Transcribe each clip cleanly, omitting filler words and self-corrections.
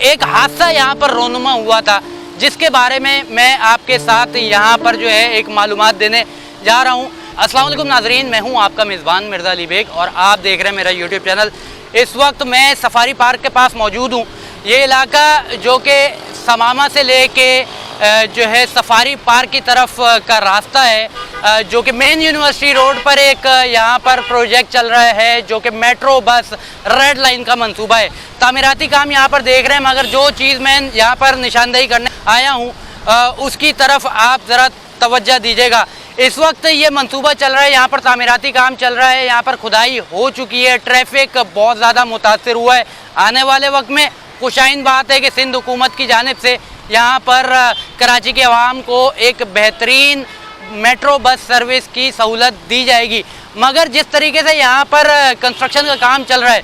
एक हादसा यहाँ पर रोनुमा हुआ था, जिसके बारे में मैं आपके साथ यहाँ पर जो है एक मालूमात देने जा रहा हूँ। अस्सलाम वालेकुम नाजरीन, मैं हूँ आपका मेज़बान मिर्ज़ा अली बेग और आप देख रहे हैं मेरा यूट्यूब चैनल। इस वक्त मैं सफारी पार्क के पास मौजूद हूँ। ये इलाका जो कि समामा से लेके जो है सफारी पार्क की तरफ का रास्ता है, जो कि मेन यूनिवर्सिटी रोड पर एक यहाँ पर प्रोजेक्ट चल रहा है, जो कि मेट्रो बस रेड लाइन का मंसूबा है। तामीराती काम यहाँ पर देख रहे हैं, मगर जो चीज़ मैं यहाँ पर निशानदेही करने आया हूँ उसकी तरफ आप ज़रा तवज्जो दीजिएगा। इस वक्त ये मंसूबा चल रहा है, यहाँ पर तामीराती काम चल रहा है, यहाँ पर खुदाई हो चुकी है, ट्रैफिक बहुत ज़्यादा मुतासर हुआ है। आने वाले वक्त में खुशाइन बात है कि सिंध हुकूमत की जानिब से यहाँ पर कराची के अवाम को एक बेहतरीन मेट्रो बस सर्विस की सहूलत दी जाएगी। मगर जिस तरीके से यहाँ पर कंस्ट्रक्शन का काम चल रहा है,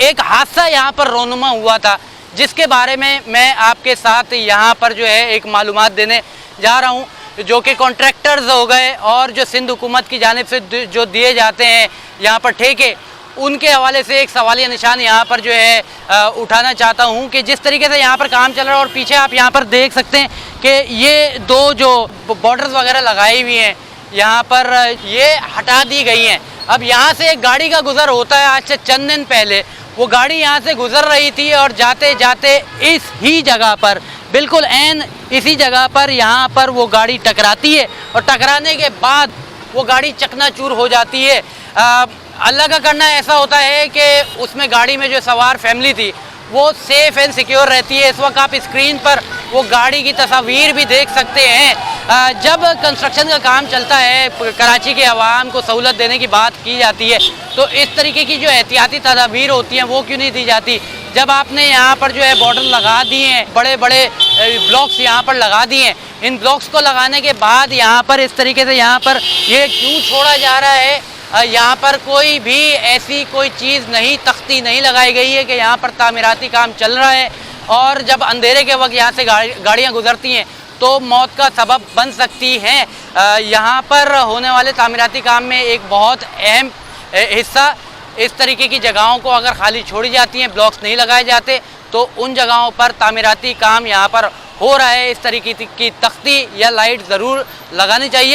एक हादसा यहाँ पर रोनुमा हुआ था, जिसके बारे में मैं आपके साथ यहाँ पर जो है एक मालूमात देने जा रहा हूँ। जो कि कॉन्ट्रैक्टर्स हो गए और जो सिंध हुकूमत की जानिब से जो दिए जाते हैं यहाँ पर ठेके, उनके हवाले से एक सवालिया निशान यहाँ पर जो है उठाना चाहता हूँ कि जिस तरीके से यहाँ पर काम चल रहा है। और पीछे आप यहाँ पर देख सकते हैं कि ये दो जो बॉर्डर्स वगैरह लगाई हुई हैं यहाँ पर, ये हटा दी गई हैं। अब यहाँ से एक गाड़ी का गुज़र होता है, आज से चंद दिन पहले वो गाड़ी यहाँ से गुज़र रही थी और जाते जाते इस ही जगह पर, बिल्कुल ऐन इसी जगह पर यहाँ पर वो गाड़ी टकराती है और टकराने के बाद वो गाड़ी चकनाचूर हो जाती है। अल्लाह का करना ऐसा होता है कि उसमें गाड़ी में जो सवार फैमिली थी वो सेफ़ एंड सिक्योर रहती है। इस वक्त आप स्क्रीन पर वो गाड़ी की तस्वीर भी देख सकते हैं। जब कंस्ट्रक्शन का काम चलता है, कराची के अवाम को सहूलत देने की बात की जाती है, तो इस तरीके की जो एहतियाती तदाबीर होती हैं वो क्यों नहीं दी जाती। जब आपने यहाँ पर जो है बॉर्डर लगा दिए हैं, बड़े बड़े ब्लॉक्स यहाँ पर लगा दिए हैं, इन ब्लॉक्स को लगाने के बाद यहाँ पर इस तरीके से यहाँ पर ये क्यों छोड़ा जा रहा है। यहाँ पर कोई भी ऐसी कोई चीज़ नहीं, तख्ती नहीं लगाई गई है कि यहाँ पर तामीराती काम चल रहा है और जब अंधेरे के वक्त यहाँ से गाड़ियाँ गुजरती हैं तो मौत का सबब बन सकती हैं। यहाँ पर होने वाले तामीराती काम में एक बहुत अहम हिस्सा इस तरीके की जगहों को अगर खाली छोड़ी जाती हैं, ब्लॉक्स नहीं लगाए जाते, तो उन जगहों पर तामीराती काम यहाँ पर हो रहा है। इस तरीके की तख्ती या लाइट ज़रूर लगानी चाहिए।